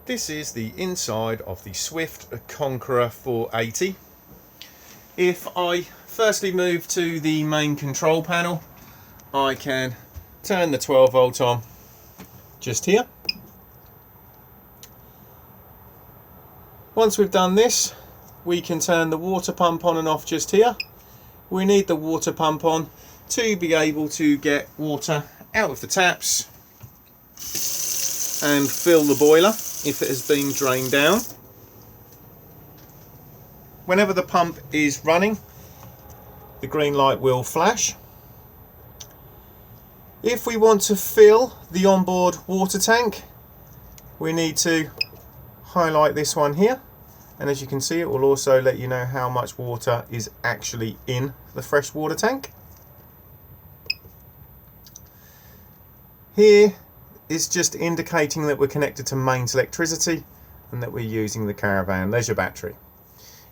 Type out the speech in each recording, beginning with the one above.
This is the inside of the Swift Conqueror 480. If I firstly move to the main control panel, I can turn the 12 volt on just here. Once we've done this, we can turn the water pump on and off just here. We need the water pump on to be able to get water out of the taps and fill the boiler if it has been drained down. Whenever the pump is running, the green light will flash. If we want to fill the onboard water tank, we need to highlight this one here, and as you can see, it will also let you know how much water is actually in the fresh water tank. Here is just indicating that we're connected to mains electricity and that we're using the caravan leisure battery.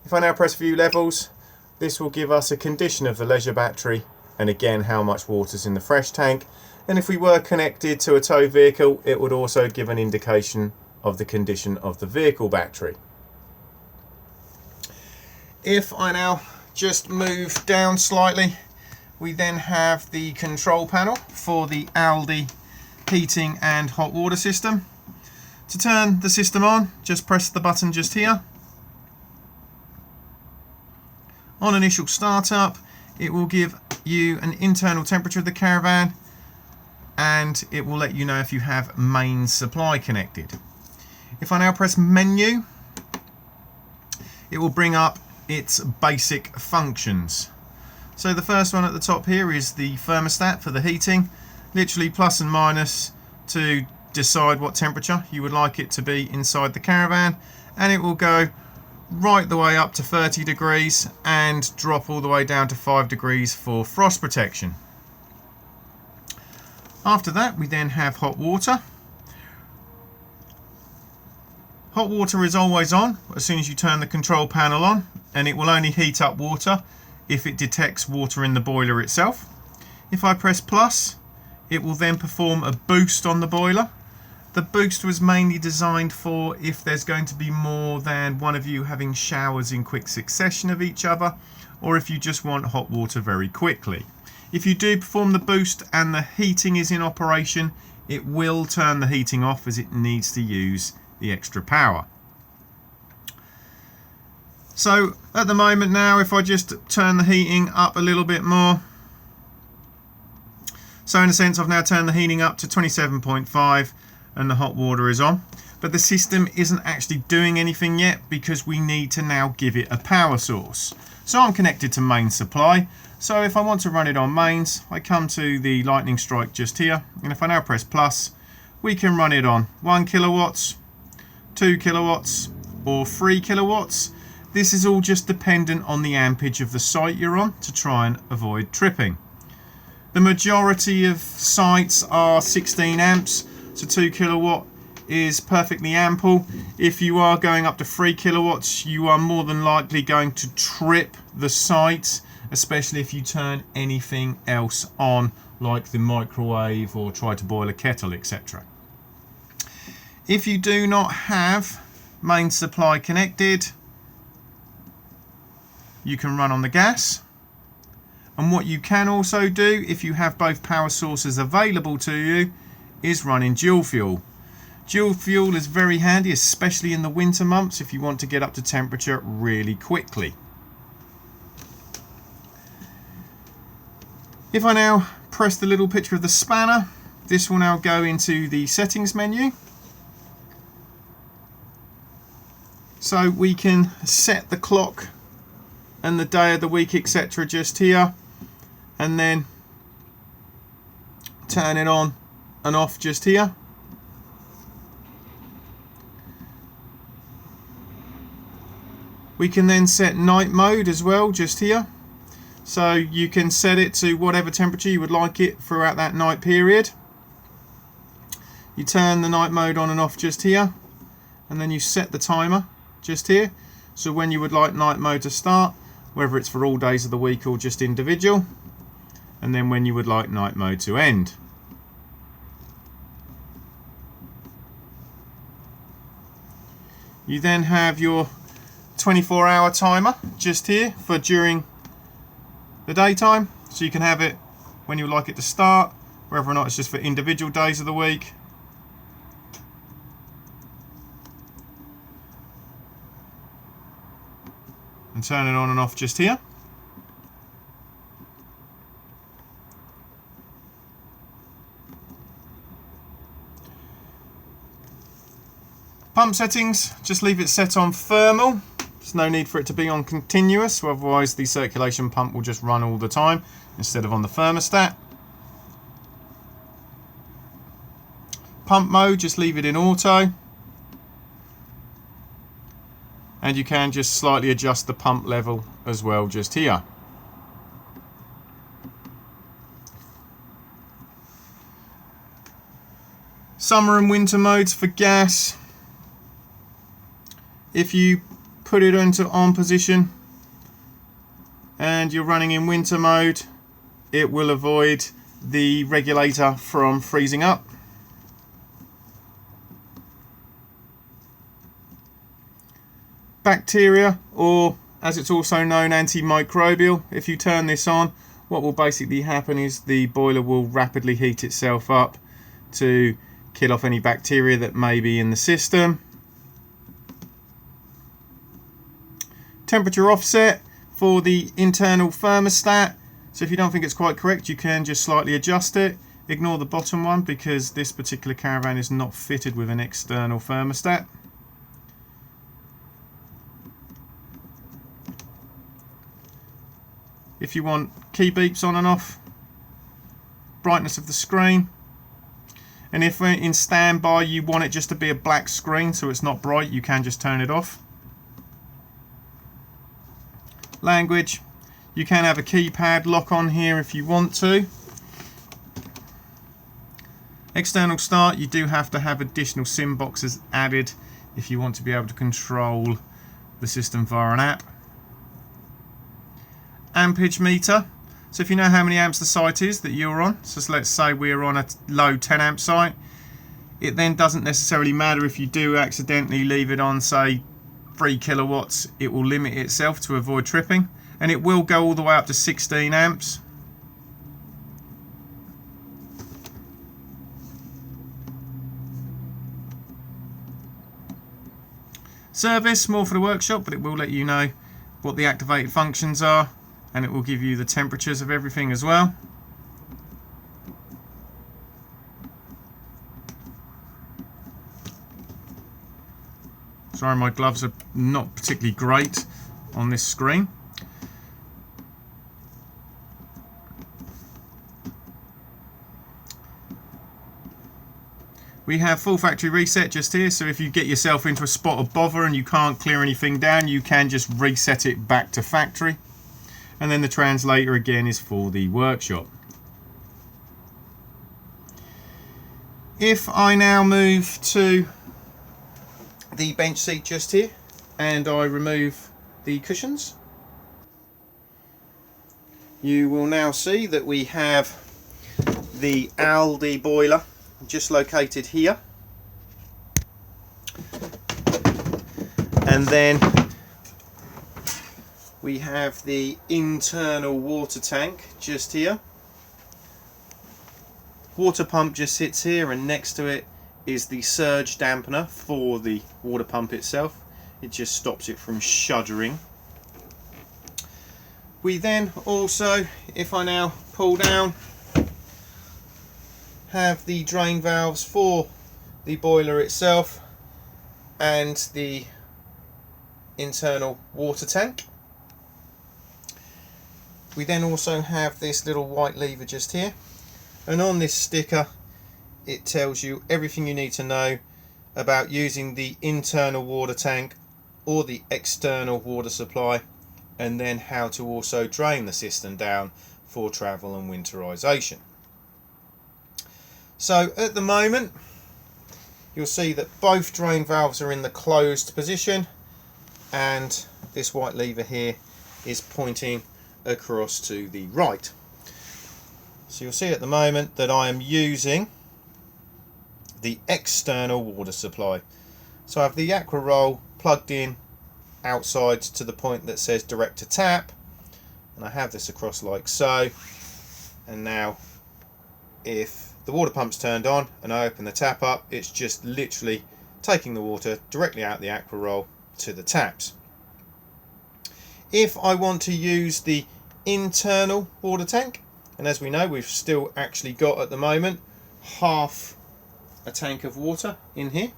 If I now press view levels, this will give us a condition of the leisure battery and again how much water is in the fresh tank. And if we were connected to a tow vehicle, it would also give an indication of the condition of the vehicle battery. If I now just move down slightly, we then have the control panel for the Aldi heating and hot water system. To turn the system on, just press the button just here. On initial startup, it will give you an internal temperature of the caravan and it will let you know if you have mains supply connected. If I now press menu, it will bring up its basic functions. So the first one at the top here is the thermostat for the heating, literally plus and minus to decide what temperature you would like it to be inside the caravan, and it will go right the way up to 30 degrees and drop all the way down to 5 degrees for frost protection. After that, we then have hot water. Hot water is always on as soon as you turn the control panel on, and it will only heat up water if it detects water in the boiler itself. If I press plus, it will then perform a boost on the boiler. The boost was mainly designed for if there's going to be more than one of you having showers in quick succession of each other, or if you just want hot water very quickly. If you do perform the boost and the heating is in operation, it will turn the heating off as it needs to use the extra power. So at the moment now, if I just turn the heating up a little bit more, so in a sense I've now turned the heating up to 27.5 and the hot water is on, but the system isn't actually doing anything yet because we need to now give it a power source. So I'm connected to main supply, so if I want to run it on mains, I come to the lightning strike just here, and if I now press plus, we can run it on 1 kilowatts, 2 kilowatts or 3 kilowatts. This is all just dependent on the ampage of the site you're on to try and avoid tripping. The majority of sites are 16 amps, so 2 kilowatt is perfectly ample. If you are going up to 3 kilowatts, you are more than likely going to trip the site, especially if you turn anything else on, like the microwave or try to boil a kettle, etc. If you do not have main supply connected, you can run on the gas. And what you can also do, if you have both power sources available to you, is run in dual fuel. Dual fuel is very handy, especially in the winter months if you want to get up to temperature really quickly. If I now press the little picture of the spanner, this will now go into the settings menu. So we can set the clock and the day of the week, etc. just here, and then turn it on and off just here. We can then set night mode as well just here, so you can set it to whatever temperature you would like it throughout that night period. You turn the night mode on and off just here, and then you set the timer just here, so when you would like night mode to start, whether it's for all days of the week or just individual, and then when you would like night mode to end. You then have your 24-hour timer just here for during the daytime, so you can have it when you like it to start, whether or not it's just for individual days of the week. And turn it on and off just here. Pump settings, just leave it set on thermal. There's no need for it to be on continuous, otherwise the circulation pump will just run all the time instead of on the thermostat. Pump mode, just leave it in auto. And you can just slightly adjust the pump level as well just here. Summer and winter modes for gas. If you put it into on position and you're running in winter mode, it will avoid the regulator from freezing up. Bacteria, or as it's also known, antimicrobial. If you turn this on, what will basically happen is the boiler will rapidly heat itself up to kill off any bacteria that may be in the system. Temperature offset for the internal thermostat. So if you don't think it's quite correct, you can just slightly adjust it. Ignore the bottom one because this particular caravan is not fitted with an external thermostat. If you want key beeps on and off, brightness of the screen, and if in standby you want it just to be a black screen so it's not bright, you can just turn it off. Language, you can have a keypad lock on here if you want to. External start, you do have to have additional SIM boxes added if you want to be able to control the system via an app. Amperage meter, so if you know how many amps the site is that you're on, so let's say we're on a low 10 amp site, it then doesn't necessarily matter if you do accidentally leave it on, say 3 kilowatts, it will limit itself to avoid tripping, and it will go all the way up to 16 amps. Service, more for the workshop, but it will let you know what the activated functions are, and it will give you the temperatures of everything as well. Sorry, my gloves are not particularly great on this screen. We have full factory reset just here, so if you get yourself into a spot of bother and you can't clear anything down, you can just reset it back to factory. And then the translator again is for the workshop. If I now move to the bench seat just here and I remove the cushions, you will now see that we have the Aldi boiler just located here, and then we have the internal water tank just here. Water pump just sits here, and next to it is the surge dampener for the water pump itself. It just stops it from shuddering. We then also, if I now pull down, have the drain valves for the boiler itself and the internal water tank. We then also have this little white lever just here, and on this sticker it tells you everything you need to know about using the internal water tank or the external water supply, and then how to also drain the system down for travel and winterization. So at the moment you'll see that both drain valves are in the closed position, and this white lever here is pointing across to the right. So you'll see at the moment that I am using the external water supply. So I have the Aqua Roll plugged in outside to the point that says direct to tap, and I have this across like so. And now if the water pump's turned on and I open the tap up, it's just literally taking the water directly out of the aqua roll to the taps. If I want to use the internal water tank, and as we know we've still actually got at the moment half a tank of water in here,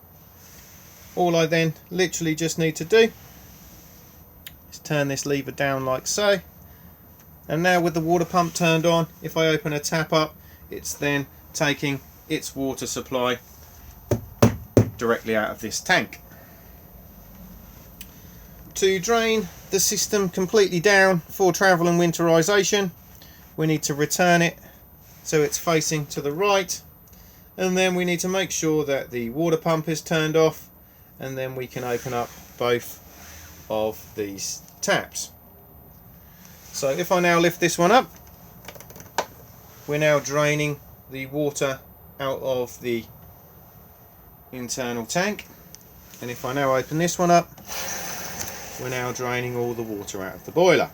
all I then literally just need to do is turn this lever down like so, and now with the water pump turned on, if I open a tap up, it's then taking its water supply directly out of this tank. To drain the system completely down for travel and winterization, we need to return it so it's facing to the right, and then we need to make sure that the water pump is turned off, and then we can open up both of these taps. So if I now lift this one up, we're now draining the water out of the internal tank, and if I now open this one up, we're now draining all the water out of the boiler.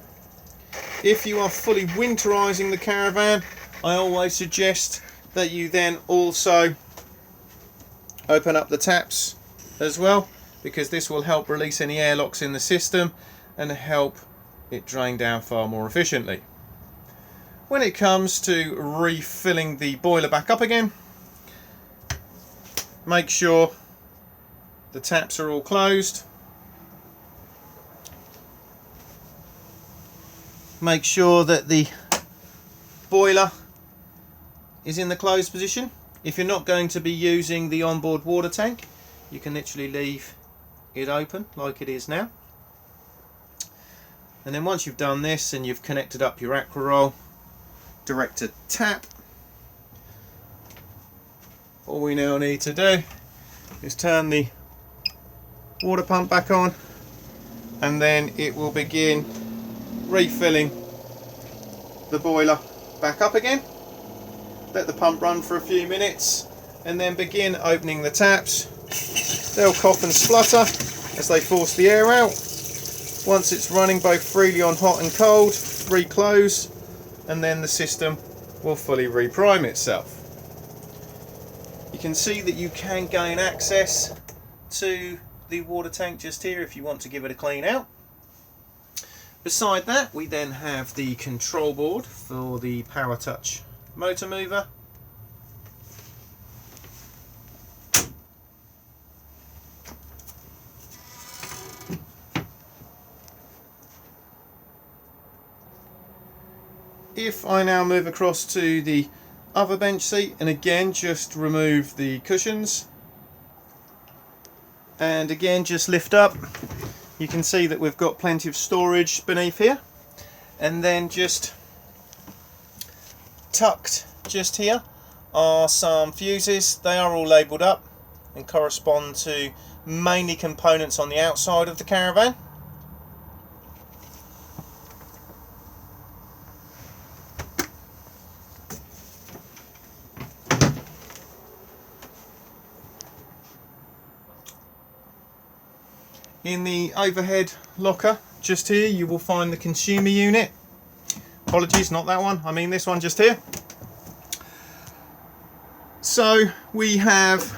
If you are fully winterizing the caravan, I always suggest that you then also open up the taps as well, because this will help release any airlocks in the system and help it drain down far more efficiently. When it comes to refilling the boiler back up again, make sure the taps are all closed. Make sure that the boiler is in the closed position. If you're not going to be using the onboard water tank, you can literally leave it open like it is now. And then once you've done this and you've connected up your aqua roll direct to tap, all we now need to do is turn the water pump back on, and then it will begin refilling the boiler back up again. Let the pump run for a few minutes and then begin opening the taps. They'll cough and splutter as they force the air out. Once it's running both freely on hot and cold, reclose, and then the system will fully reprime itself. You can see that you can gain access to the water tank just here if you want to give it a clean out. Beside that, we then have the control board for the Power Touch motor mover. If I now move across to the other bench seat, and again just remove the cushions, and again just lift up, you can see that we've got plenty of storage beneath here, and then just tucked just here are some fuses. They are all labelled up and correspond to mainly components on the outside of the caravan. In the overhead locker just here you will find the consumer unit. Apologies, not that one, I mean this one just here. So we have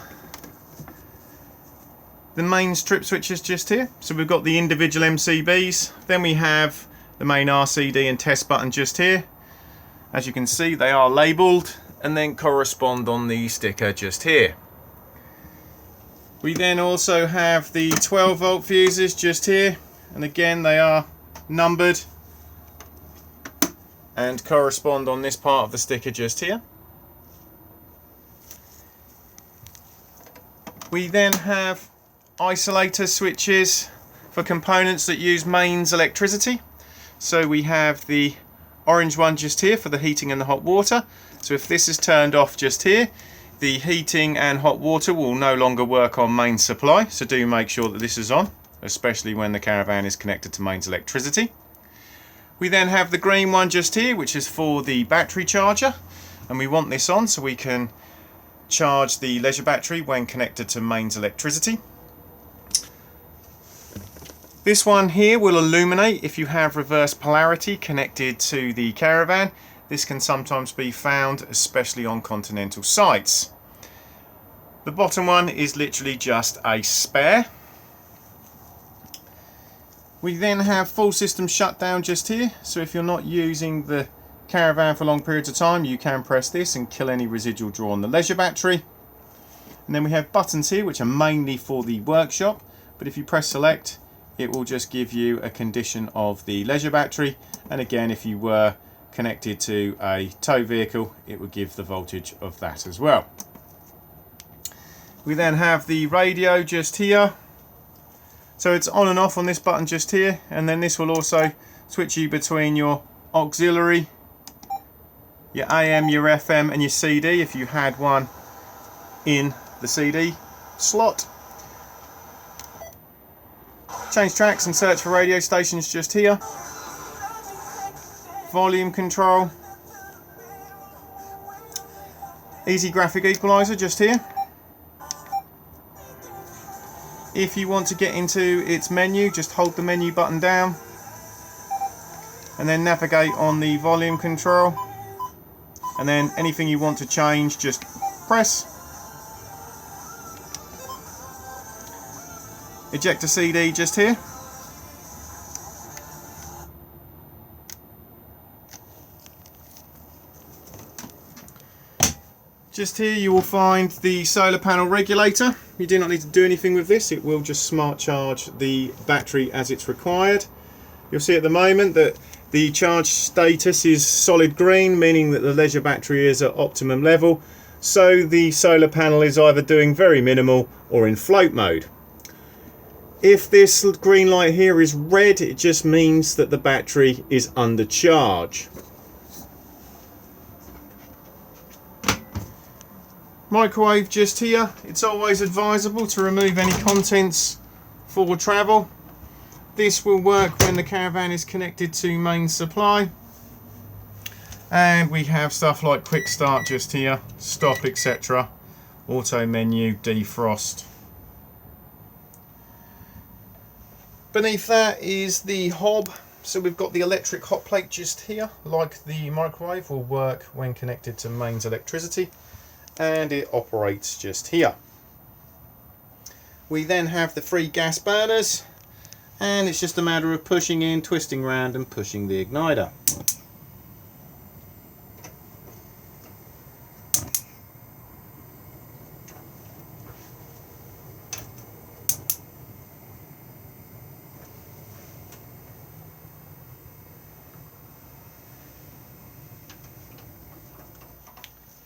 the main strip switches just here. So we've got the individual MCBs, then we have the main RCD and test button just here. As you can see, they are labelled and then correspond on the sticker just here. We then also have the 12 volt fuses just here, and again they are numbered and correspond on this part of the sticker just here. We then have isolator switches for components that use mains electricity. So we have the orange one just here for the heating and the hot water. So if this is turned off just here, the heating and hot water will no longer work on mains supply, so do make sure that this is on, especially when the caravan is connected to mains electricity. We then have the green one just here, which is for the battery charger, and we want this on so we can charge the leisure battery when connected to mains electricity. This one here will illuminate if you have reverse polarity connected to the caravan. This can sometimes be found, especially on continental sites. The bottom one is literally just a spare. We then have full system shutdown just here, so if you're not using the caravan for long periods of time, you can press this and kill any residual draw on the leisure battery. And then we have buttons here which are mainly for the workshop, but if you press select, it will just give you a condition of the leisure battery, and again if you were connected to a tow vehicle it would give the voltage of that as well. We then have the radio just here, so it's on and off on this button just here, and then this will also switch you between your auxiliary, your AM, your FM and your CD if you had one in the CD slot. Change tracks and search for radio stations just here. Volume control. Easy graphic equalizer just here. If you want to get into its menu, just hold the menu button down and then navigate on the volume control, and then anything you want to change just press. Eject a CD just here. Just here you will find the solar panel regulator. You do not need to do anything with this, it will just smart charge the battery as it's required. You'll see at the moment that the charge status is solid green, meaning that the leisure battery is at optimum level, so the solar panel is either doing very minimal or in float mode. If this green light here is red, it just means that the battery is under charge. Microwave just here. It's always advisable to remove any contents for travel. This will work when the caravan is connected to main supply. And we have stuff like quick start just here, stop, etc. Auto menu, defrost. Beneath that is the hob, so we've got the electric hot plate just here, like the microwave will work when connected to mains electricity, and it operates just here. We then have the 3 gas burners, and it's just a matter of pushing in, twisting around and pushing the igniter.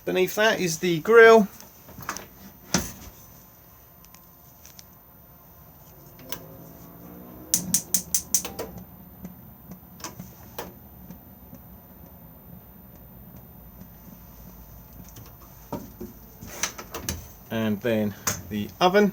Beneath that is the grill. And then the oven.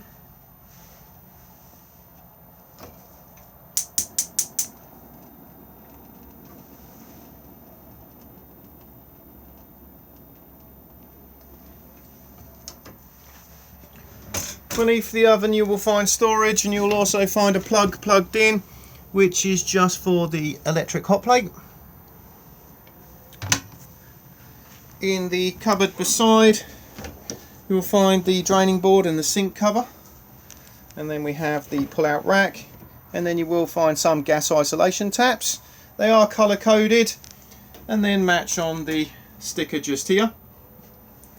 Beneath the oven you will find storage, and you will also find a plug plugged in, which is just for the electric hot plate. In the cupboard beside you will find the draining board and the sink cover, and then we have the pull out rack, and then you will find some gas isolation taps. They are colour coded and then match on the sticker just here.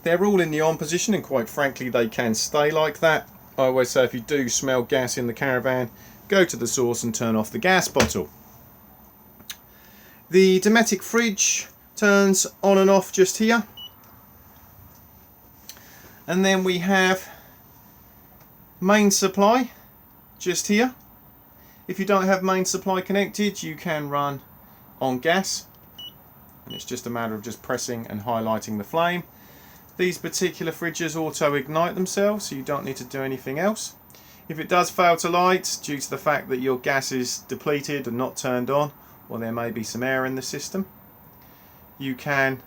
They're all in the on position, and quite frankly they can stay like that. I always say if you do smell gas in the caravan, go to the source and turn off the gas bottle. The Dometic fridge turns on and off just here. And then we have main supply just here. If you don't have main supply connected, you can run on gas, and it's just a matter of just pressing and highlighting the flame. These particular fridges auto ignite themselves, so you don't need to do anything else. If it does fail to light due to the fact that your gas is depleted and not turned on, or there may be some air in the system, you can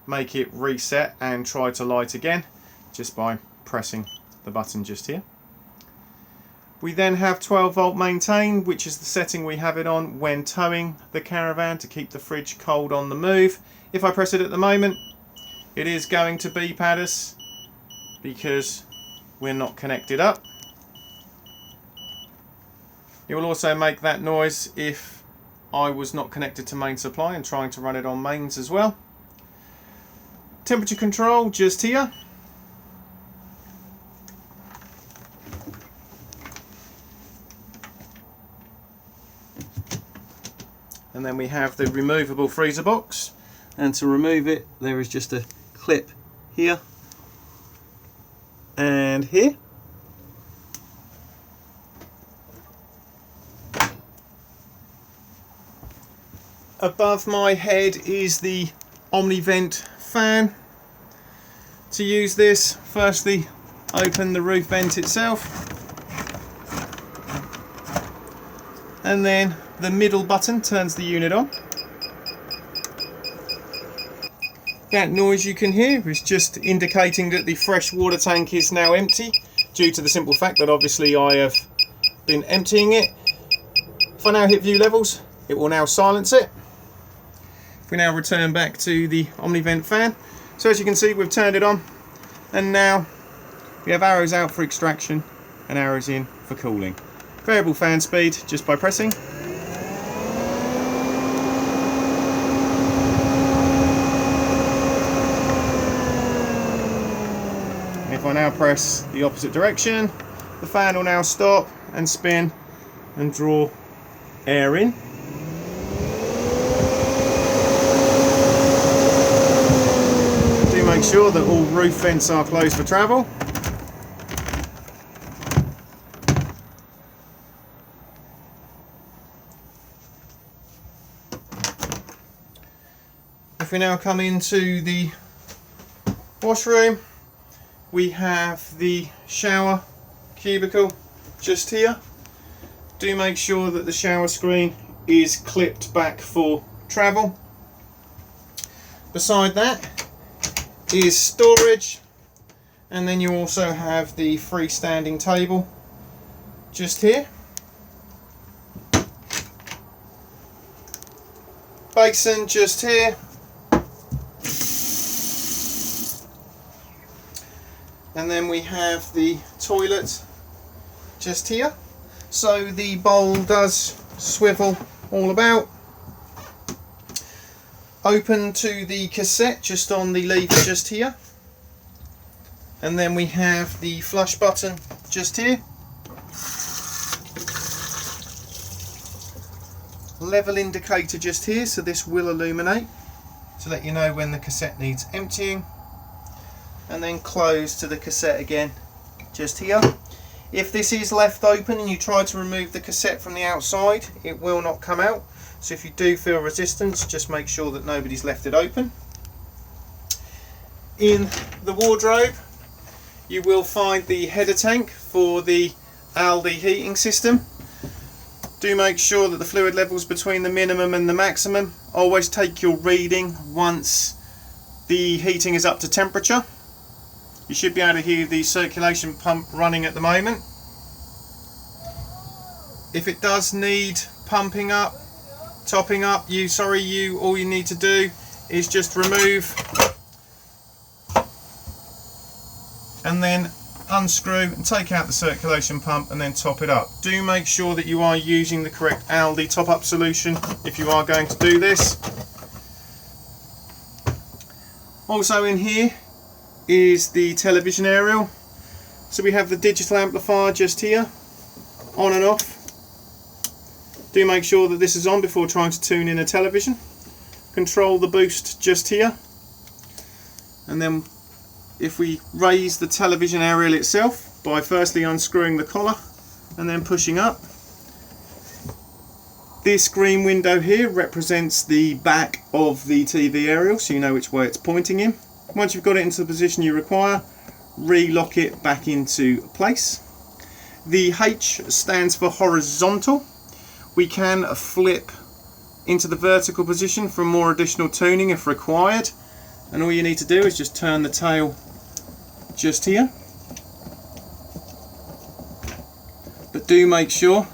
make it reset and try to light again just by pressing the button just here. We then have 12 volt maintain, which is the setting we have it on when towing the caravan to keep the fridge cold on the move. If I press it at the moment, it is going to beep at us because we're not connected up. It will also make that noise if I was not connected to main supply and trying to run it on mains as well. Temperature control just here. And then we have the removable freezer box, and to remove it there is just a clip here and here. Above my head is the Omnivent Fan. To use this, firstly open the roof vent itself, and then the middle button turns the unit on. That noise you can hear is just indicating that the fresh water tank is now empty, due to the simple fact that obviously I have been emptying it. If I now hit view levels, it will now silence it. If we now return back to the Omnivent Fan, so as you can see we've turned it on, and now we have arrows out for extraction and arrows in for cooling. Variable fan speed just by pressing. If I now press the opposite direction, the fan will now stop and spin and draw air in. Do make sure that all roof vents are closed for travel. If we now come into the washroom, we have the shower cubicle just here. Do make sure that the shower screen is clipped back for travel. Beside that is storage, and then you also have the freestanding table just here. Basin just here. And then we have the toilet just here. So the bowl does swivel all about. Open to the cassette just on the lever just here. And then we have the flush button just here. Level indicator just here, so this will illuminate to let you know when the cassette needs emptying. And then close to the cassette again just here. If this is left open and you try to remove the cassette from the outside, it will not come out. So if you do feel resistance, just make sure that nobody's left it open. In the wardrobe you will find the header tank for the Aldi heating system. Do make sure that the fluid levels between the minimum and the maximum. Always take your reading once the heating is up to temperature. You should be able to hear the circulation pump running at the moment. If it does need pumping up, topping up, all you need to do is just remove and then unscrew and take out the circulation pump and then top it up. Do make sure that you are using the correct Aldi top-up solution if you are going to do this. Also in here is the television aerial. So we have the digital amplifier just here, on and off. Do make sure that this is on before trying to tune in a television. Control the boost just here. And then if we raise the television aerial itself by firstly unscrewing the collar and then pushing up, this green window here represents the back of the TV aerial, so you know which way it's pointing in. Once you've got it into the position you require, re-lock it back into place. The H stands for horizontal. We can flip into the vertical position for more additional tuning if required, and all you need to do is just turn the tail just here. but do make sure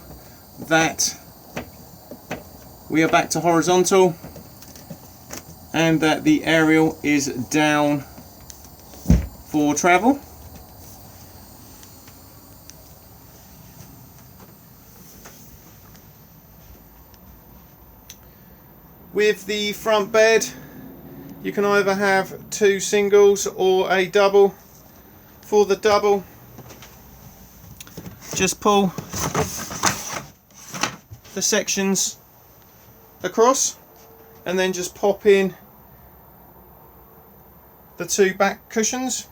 that we are back to horizontal and that the aerial is down for travel. With the front bed, you can either have 2 singles or a double. For the double, just pull the sections across and then just pop in the 2 back cushions.